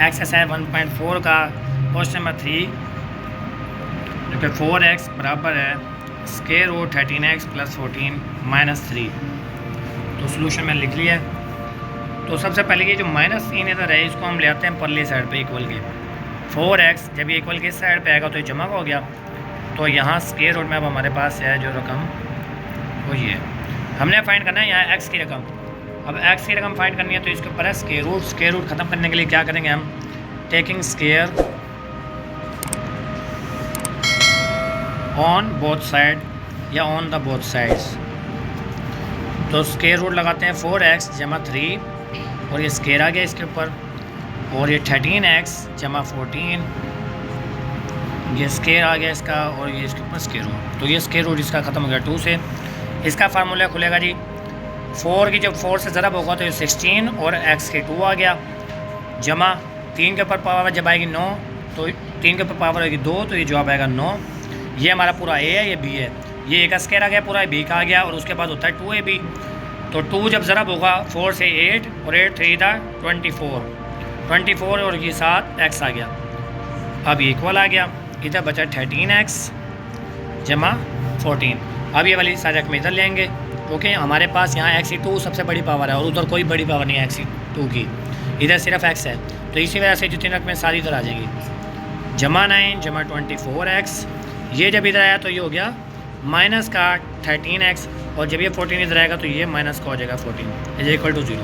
Exercise 1.4 का question number 3 जो कि 4x बराबर है square root 13x plus 14 minus 3। तो सोल्यूशन मैंने लिख लिया है। तो सबसे पहले ये जो माइनस 3 इधर है इसको हम ले आते हैं परली साइड पे इक्वल के। 4x जब ये इक्वल के इस साइड पे आएगा तो ये जमा हो गया। तो यहाँ स्क्वायर रूट में अब हमारे पास है जो रकम वो ये हमने फाइंड करना है यहाँ x की रकम। अब x की रकम फाइंड करनी है तो इसके ऊपर है स्क्वायर रूट। स्क्वायर रूट ख़त्म करने के लिए क्या करेंगे हम, taking square on both side या ऑन द बोथ साइड्स। तो स्क्वायर रूट लगाते हैं 4x जमा 3 और ये स्क्वायर आ गया इसके ऊपर, और ये 13x जमा 14 ये स्क्वायर आ गया इसका, और ये इसके ऊपर स्क्वायर रूट। तो ये स्क्वायर रूट इसका ख़त्म हो गया 2 से। इसका फार्मूला खुलेगा जी 4 की जब 4 से ज़रा होगा तो ये 16 और x के 2 आ गया, जमा 3 के ऊपर पावर जब आएगी 9 तो 3 के ऊपर पावर आएगी 2 तो ये जवाब आएगा 9। ये हमारा पूरा a है, ये b है, ये a का स्क्वायर आ गया पूरा b का आ गया, और उसके बाद होता है 2ab। तो 2 जब ज़रा होगा 4 से 8 और 8 3 था 24 और ये 7 x आ गया। अब ये इक्वल आ गया, इधर बचा 13x जमा 14। अब ये वाली सारी रकम इधर लेंगे क्योंकि हमारे पास यहाँ x2 सबसे बड़ी पावर है और उधर कोई बड़ी पावर नहीं है x2 की, इधर सिर्फ x है। तो इसी वजह से जितनी रकमें सारी इधर आ जाएंगी। जमा 9 जमा 24x, ये जब इधर आया तो ये हो गया माइनस का 13x, और जब ये 14 इधर आएगा तो ये माइनस का हो जाएगा 14 इज इक्वल टू 0।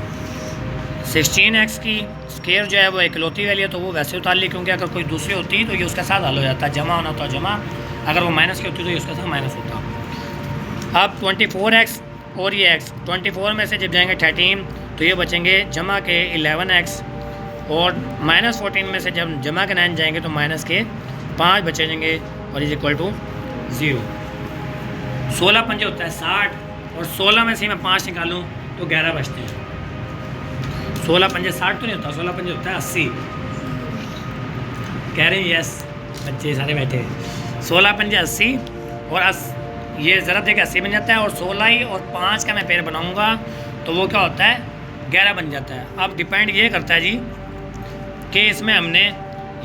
16x की स्क्वायर जो है वो इकलौती वाली है तो वो वैसे उतार ली, क्योंकि अगर कोई दूसरी होती तो ये उसके साथ हल हो जाता, जमा होना तो जमा, अगर वो माइनस की होती तो ये उसके साथ माइनस होता। अब 24x और ये x 24 में से जब जाएंगे 13 तो ये बचेंगे जमा के 11x, और माइनस 14 में से जब जमा के 9 जाएंगे तो माइनस के 5 बचेंगे और इज इक्वल टू 0। 16 पंजे होता है 60 और 16 में से मैं 5 निकालूँ तो 11 बचते हैं। 16 पंजे 60 तो नहीं होता, 16 पंजे होता है 80। कह रहे हैं यस बच्चे सारे बैठे। 16 पंजे 80 और ये ज़रा देख 80 बन जाता है, और 16 ही और 5 का मैं पेड़ बनाऊंगा तो वो क्या होता है 11 बन जाता है। अब डिपेंड ये करता है जी कि इसमें हमने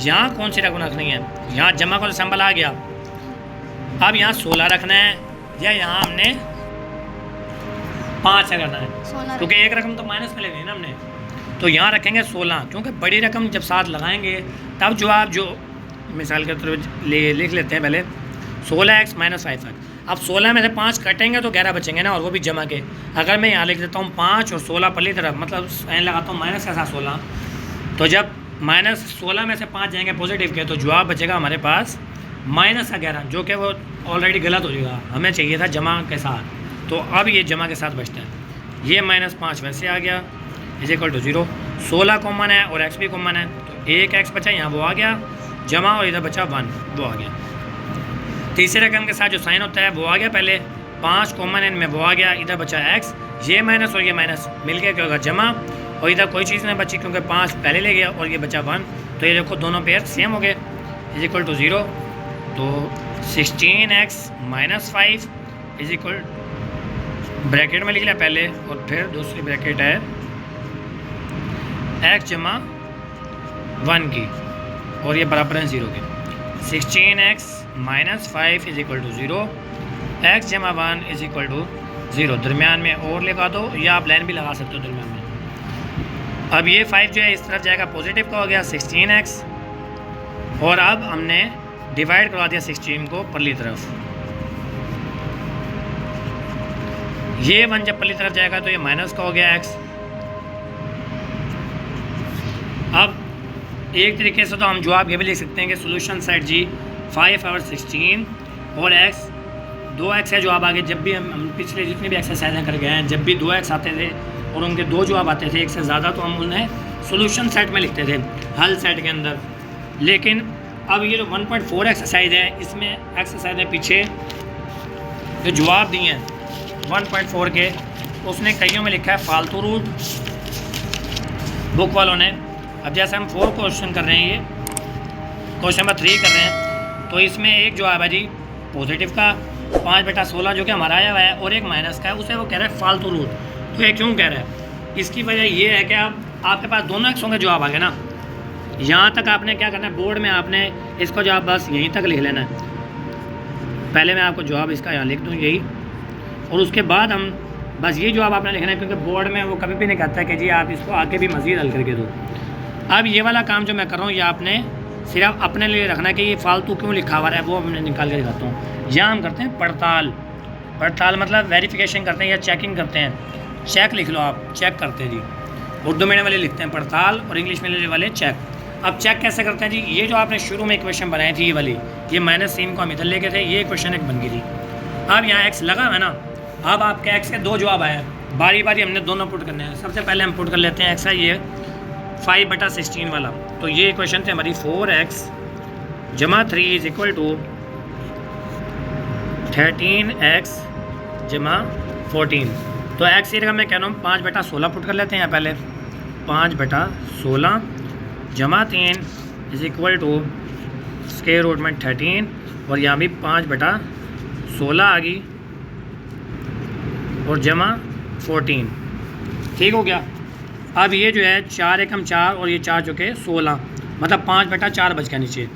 यहाँ कौन सी रकम रखनी है। यहाँ जमा का सिंबल आ गया, अब यहाँ 16 रखना है या यहाँ हमने 5 करना है, क्योंकि एक रकम तो माइनस में लेनी है ना हमने। तो यहाँ रखेंगे 16, क्योंकि बड़ी रकम जब साथ लगाएंगे तब जवाब जो मिसाल के तौर पर लिख लेते हैं पहले 16x माइनस 5x। अब 16 में से 5 कटेंगे तो 11 बचेंगे ना, और वो भी जमा के। अगर मैं यहाँ लिख देता हूँ 5 और 16 पहली तरफ, मतलब एन लगाता हूँ माइनस के साथ 16, तो जब माइनस 16 में से 5 जाएंगे पॉजिटिव के तो जवाब बचेगा हमारे पास माइनस का 11, जो कि वो ऑलरेडी गलत हो जाएगा, हमें चाहिए था जमा के साथ। तो अब ये जमा के साथ बचता है, ये -5 वैसे आ गया इज इक्वल टू 0। 16 कॉमन है और x भी कॉमन है तो एक x बचा, यहाँ वो आ गया जमा, और इधर बचा 1 वो आ गया। तीसरे रकम के साथ जो साइन होता है वो आ गया पहले, 5 कॉमन है इनमें वो आ गया, इधर बचा x, ये माइनस और ये माइनस मिल के क्या होगा जमा, और इधर कोई चीज़ नहीं बची क्योंकि 5 पहले ले गया और ये बचा 1। तो ये देखो दोनों पेयर सेम हो गए इज इक्वल टू 0। तो 16x minus 5 is equal bracket में लिख लिया पहले, और फिर दूसरी ब्रैकेट है x जमा 1 की, और ये बराबर है 0 के। 16x minus 5 is equal to 0, x जमा 1 इज इक्वल टू 0। दरमियान में और लगा दो या आप लाइन भी लगा सकते हो दरमियान में। अब ये 5 जो है इस तरफ जाएगा पॉजिटिव का हो गया 16x, और अब हमने डिवाइड करवा दिया 16 को परली तरफ। ये 1 जब परली तरफ जाएगा तो ये माइनस का हो गया x। अब एक तरीके से तो हम जवाब ये भी लिख सकते हैं कि सोल्यूशन साइड जी 5 और 16 और x 2x है जवाब आगे। जब भी हम पिछले जितने भी एक्सरसाइजें कर गए हैं जब भी 2x आते थे और उनके 2 जवाब आते थे एक से ज़्यादा, तो हम उन्हें सोल्यूशन सेट में लिखते थे हल सेट के अंदर। लेकिन अब ये जो 1.4 एक्सरसाइज है इसमें एक्सरसाइज में पीछे जो जवाब दिए हैं 1.4 के, उसने कईयों में लिखा है फालतू रूट बुक वालों ने। अब जैसे हम 4 क्वेश्चन कर रहे हैं, ये क्वेश्चन नंबर 3 कर रहे हैं, तो इसमें एक जवाब है जी पॉजिटिव का 5/16 जो कि हमारा आया हुआ है, और एक माइनस का है, उसे वो कह रहा है फालतू रूट। तो ये क्यों कह रहा है, इसकी वजह ये है कि अब आपके पास दोनों एक्सों के जवाब आ गए ना, यहाँ तक आपने क्या करना है, बोर्ड में आपने इसको जवाब बस यहीं तक लिख लेना है। पहले मैं आपको जवाब इसका यहाँ लिख दूँ यही, और उसके बाद हम बस ये जवाब आपने लिखना है, क्योंकि बोर्ड में वो कभी भी नहीं कहता कि जी आप इसको आगे भी मज़ीद हल करके दो। अब ये वाला काम जो मैं कर रहा हूँ ये आपने सिर्फ अपने लिए रखना है कि ये फालतू क्यों लिखा हुआ है, वो मैं निकाल के दिखाता हूँ। यहाँ हम करते हैं पड़ताल। पड़ताल मतलब वेरिफिकेशन करते हैं या चेकिंग करते हैं। चेक लिख लो आप, चेक करते हैं जी। उर्दू मीडियम वाले लिखते हैं पड़ताल और इंग्लिश मीडियम वाले चेक। अब चेक कैसे करते हैं जी, ये जो आपने शुरू में इक्वेशन बनाई थी ये वाली, ये माइनस सीन को हम इधर लेके थे, ये इक्वेशन एक बन गई थी। अब यहाँ एक्स लगा है ना, अब आपके एक्स के दो जवाब आए, बारी बारी हमने दोनों पुट करने हैं। सबसे पहले हम पुट कर लेते हैं एक्स है ये 5/16 वाला, तो ये इक्वेशन थी हमारी 4x जमा 3 इज इक्वल टू 13x जमा 14। तो एक्स की जगह मैं कह रहा हूँ 5/16 पुट कर लेते हैं पहले। 5/16 जमा 3 is equal to square root में 13, और यहाँ भी 5/16 आ गई और जमा 14। ठीक हो गया। अब ये जो है 4 एकम 4 और ये 4 चुके 16, मतलब 5/4 बच गया नीचे।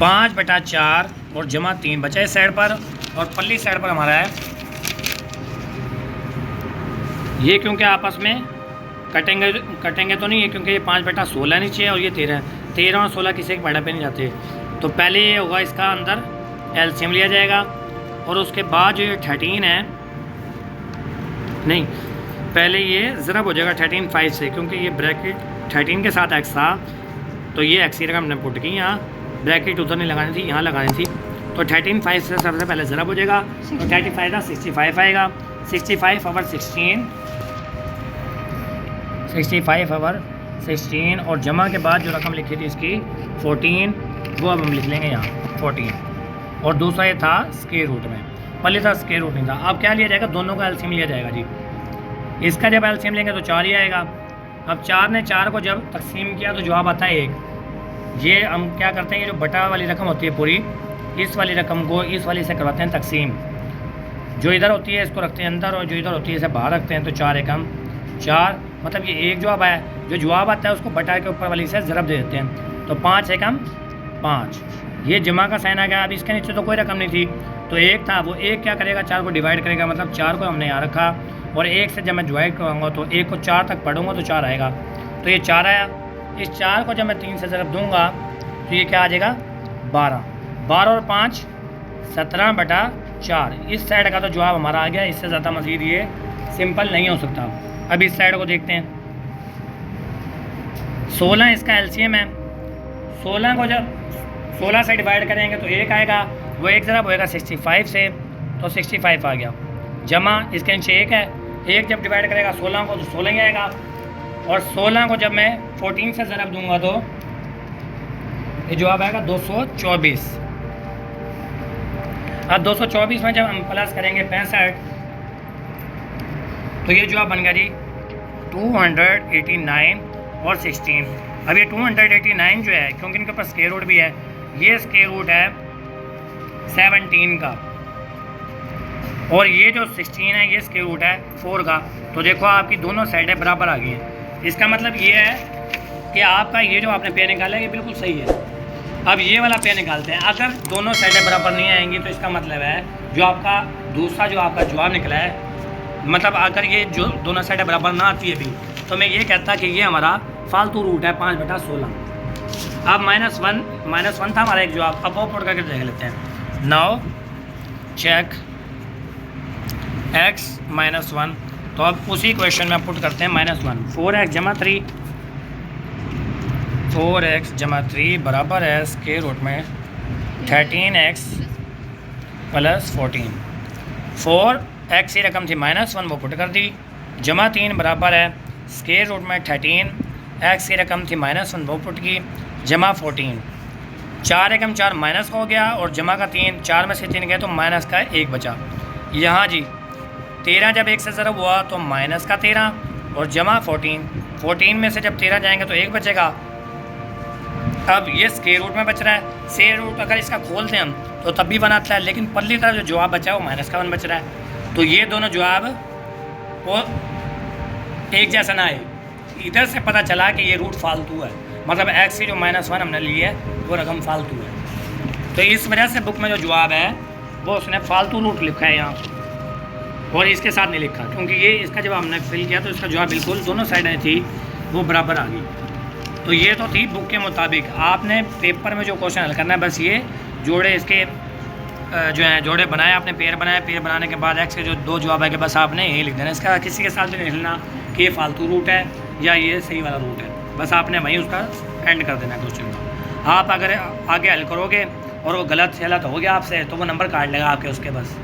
5/4 और जमा 3 बचा इस साइड पर, और पल्ली साइड पर हमारा है ये, क्योंकि आपस में कटेंगे तो नहीं है, क्योंकि ये 5/16 नीचे है और ये 13 और 16 किसी के पढ़ा पे नहीं जाते। तो पहले ये होगा इसका अंदर एलसीएम लिया जाएगा, और उसके बाद जो ये 13 है, नहीं पहले ये ज़रब हो जाएगा 13 5 से, क्योंकि ये ब्रैकेट 13 के साथ एक्स था, तो ये एक्स की रकम हमने पुट की, यहाँ ब्रैकेट उधर नहीं लगानी थी, यहाँ लगानी थी। तो 13 5 से सबसे पहले ज़रब हो जाएगा, तो 35 था 65 आएगा। 65 ओवर 16, 65 ओवर 16, और जमा के बाद जो रकम लिखी थी इसकी 14, वो अब हम लिख लेंगे यहाँ 14, और दूसरा ये था स्क्वायर रूट में, पहले था स्क्वायर रूट नहीं था। अब क्या लिया जाएगा, दोनों का एलसीएम लिया जाएगा जी। इसका जब एलसीएम लेंगे तो 4 ही आएगा। अब 4 ने 4 को जब तकसीम किया तो जवाब आता है 1। ये हम क्या करते हैं, ये जो बटा वाली रकम होती है पूरी, इस वाली रकम को इस वाली से करवाते हैं तकसीम। जो इधर होती है इसको रखते हैं अंदर, और जो इधर होती है इसे बाहर रखते हैं। तो 4 एकम 4, मतलब ये एक जवाब आया। जो जवाब आता है उसको बटा के ऊपर वाली से ज़रब दे देते हैं। तो 5 एकम 5, ये जमा का साइन आ गया। अब इसके नीचे तो कोई रकम नहीं थी, तो 1 था, वो 1 क्या करेगा, 4 को डिवाइड करेगा, मतलब 4 को हमने यहाँ रखा, और 1 से जब मैं डिवाइड कराऊंगा तो 1 को 4 तक पढ़ूंगा तो 4 आएगा। तो ये 4 आया। इस 4 को जब मैं 3 से ज़रब दूंगा तो ये क्या आ जाएगा 12। 12 और 5 17/4। इस साइड का तो जवाब हमारा आ गया। इससे ज़्यादा मज़ीद ये सिंपल नहीं हो सकता। अब इस साइड को देखते हैं। 16 इसका एलसीएम है। 16 को जब 16 से डिवाइड करेंगे तो 1 आएगा, वो 1 ज़रा होएगा 65 से, तो 65 आ गया। जमा इसके नीचे 1 है, 1 जब डिवाइड करेगा 16 को तो 16 ही आएगा, और 16 को जब मैं 14 से ज़रब दूंगा तो ये जवाब आएगा 224। अब 224 में जब हम प्लस करेंगे 65, तो ये जवाब बन गया जी 289 और 16। अब ये 289 जो है, क्योंकि इनके पास स्क्वायर रूट भी है, ये स्क्वायर रूट है 17 का, और ये जो 16 है ये स्क्वायर रूट है 4 का। तो देखो आपकी दोनों साइडें बराबर आ गई हैं। इसका मतलब ये है कि आपका ये जो आपने पेड़ निकाला है ये बिल्कुल सही है। अब ये वाला पेड़ निकालते हैं। अगर दोनों साइडें बराबर नहीं आएंगी तो इसका मतलब है जो आपका दूसरा जो आपका जवाब निकला है, मतलब अगर ये जो दोनों साइडें बराबर ना आती है भी, तो मैं ये कहता कि ये हमारा फालतू रूट है 5/16। अब -1 था हमारा एक जवाब। अब वो पुट करके देख लेते हैं। नाउ चेक x -1, तो अब उसी क्वेश्चन में पुट करते हैं -1। 4x जमा 3, 4x जमा 3 बराबर है स्क्वायर रूट में 13x प्लस 14। 4x की रकम थी -1, वो पुट कर दी। जमा 3 बराबर है स्क्वायर रूट में 13x की रकम थी -1, वो पुट की। जमा 14। 4 एकम 4 माइनस हो गया, और जमा का 3, 4 में से 3 गया तो माइनस का 1 बचा। यहाँ जी 13 जब 1 से ज़रब हुआ तो माइनस का 13, और जमा 14 में से जब 13 जाएंगे तो 1 बचेगा। अब ये स्क्वायर रूट में बच रहा है। स्क्वायर रूट अगर इसका खोलते हैं हम तो तब भी 1 आता है, लेकिन पल्ली तरफ जो जवाब बचा है वो माइनस का 1 बच रहा है। तो ये दोनों जवाब वो एक जैसा ना आए, इधर से पता चला कि ये रूट फालतू है, मतलब x की जो -1 हमने ली है वो रकम फालतू है। तो इस वजह से बुक में जो जवाब है वो उसने फालतू रूट लिखा है यहाँ, और इसके साथ नहीं लिखा, क्योंकि ये इसका जब हमने फिल किया तो इसका जवाब बिल्कुल दोनों साइडें थी वो बराबर आ गई। तो ये तो थी बुक के मुताबिक। आपने पेपर में जो क्वेश्चन हल करना है बस ये जोड़े इसके जो है जोड़े बनाए आपने, पेयर बनाए, पेयर बनाने के बाद x के जो 2 जवाब है कि बस आपने यही लिख देना। इसका किसी के साथ भी नहीं लिखना कि ये फालतू रूट है या ये सही वाला रूट है, बस आपने वहीं उसका एंड कर देना क्वेश्चन का। आप अगर आगे हल करोगे और वो गलत हो गया आपसे तो वो नंबर काट लेगा आपके उसके बस।